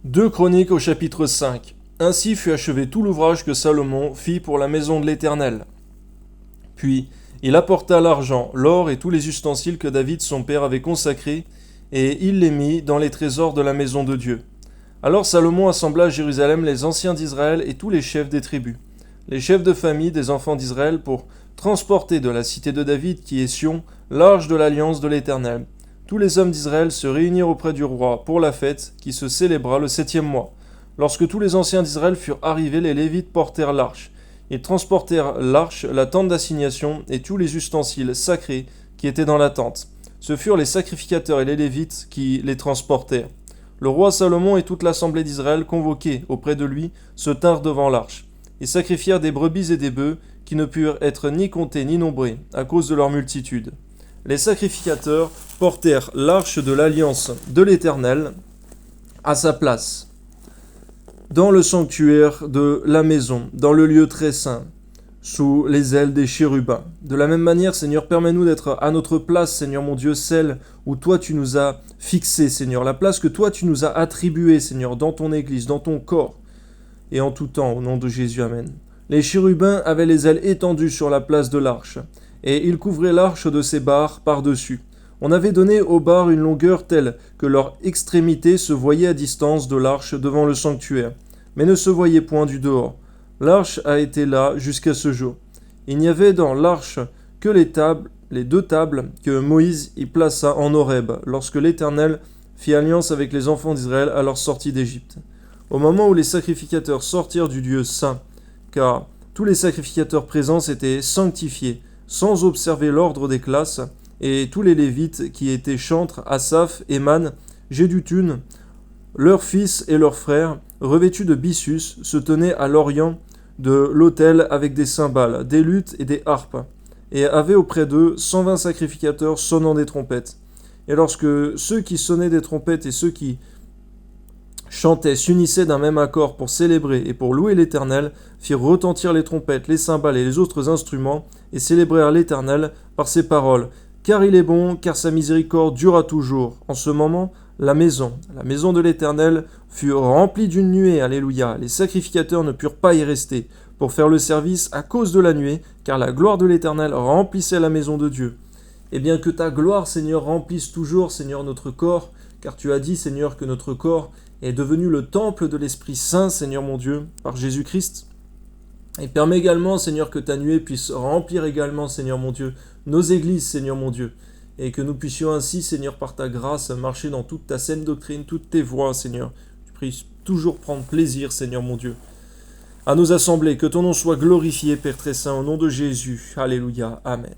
2 Chroniques au chapitre 5. Ainsi fut achevé tout l'ouvrage que Salomon fit pour la maison de l'Éternel. Puis il apporta l'argent, l'or et tous les ustensiles que David son père avait consacrés, et il les mit dans les trésors de la maison de Dieu. Alors Salomon assembla à Jérusalem les anciens d'Israël et tous les chefs des tribus, les chefs de famille des enfants d'Israël, pour transporter de la cité de David, qui est Sion, l'arche de l'alliance de l'Éternel. Tous les hommes d'Israël se réunirent auprès du roi pour la fête qui se célébra le 7e mois. Lorsque tous les anciens d'Israël furent arrivés, les Lévites portèrent l'arche. Ils transportèrent l'arche, la tente d'assignation et tous les ustensiles sacrés qui étaient dans la tente. Ce furent les sacrificateurs et les Lévites qui les transportèrent. Le roi Salomon et toute l'assemblée d'Israël, convoqués auprès de lui, se tinrent devant l'arche. Ils sacrifièrent des brebis et des bœufs qui ne purent être ni comptés ni nombrés à cause de leur multitude. Les sacrificateurs portèrent l'arche de l'alliance de l'Éternel à sa place, dans le sanctuaire de la maison, dans le lieu très saint, sous les ailes des chérubins. De la même manière, Seigneur, permets-nous d'être à notre place, Seigneur mon Dieu, celle où toi tu nous as fixée, Seigneur, la place que toi tu nous as attribuée, Seigneur, dans ton Église, dans ton corps, et en tout temps, au nom de Jésus, Amen. Les chérubins avaient les ailes étendues sur la place de l'arche, et ils couvraient l'arche de ses barres par-dessus. On avait donné aux barres une longueur telle que leur extrémité se voyait à distance de l'arche devant le sanctuaire, mais ne se voyait point du dehors. L'arche a été là jusqu'à ce jour. Il n'y avait dans l'arche que les 2 tables que Moïse y plaça en Horeb, lorsque l'Éternel fit alliance avec les enfants d'Israël à leur sortie d'Égypte. Au moment où les sacrificateurs sortirent du lieu saint, car tous les sacrificateurs présents s'étaient sanctifiés, sans observer l'ordre des classes, et tous les Lévites qui étaient chantres, Asaph, Éman, Jéduthun, leurs fils et leurs frères, revêtus de byssus, se tenaient à l'orient de l'autel avec des cymbales, des luths et des harpes, et avaient auprès d'eux 120 sacrificateurs sonnant des trompettes. Et lorsque ceux qui sonnaient des trompettes et ceux qui chantaient s'unissaient d'un même accord pour célébrer et pour louer l'Éternel, firent retentir les trompettes, les cymbales et les autres instruments, et célébrèrent l'Éternel par ces paroles. Car il est bon, car sa miséricorde durera toujours. En ce moment, la maison de l'Éternel fut remplie d'une nuée, alléluia. Les sacrificateurs ne purent pas y rester pour faire le service à cause de la nuée, car la gloire de l'Éternel remplissait la maison de Dieu. Et bien que ta gloire, Seigneur, remplisse toujours, Seigneur, notre corps, car tu as dit, Seigneur, que notre corps est devenu le temple de l'Esprit Saint, Seigneur mon Dieu, par Jésus-Christ. Et permets également, Seigneur, que ta nuée puisse remplir également, Seigneur mon Dieu, nos églises, Seigneur mon Dieu, et que nous puissions ainsi, Seigneur, par ta grâce, marcher dans toute ta saine doctrine, toutes tes voies, Seigneur. Tu puisses toujours prendre plaisir, Seigneur mon Dieu, à nos assemblées. Que ton nom soit glorifié, Père très saint, au nom de Jésus. Alléluia. Amen.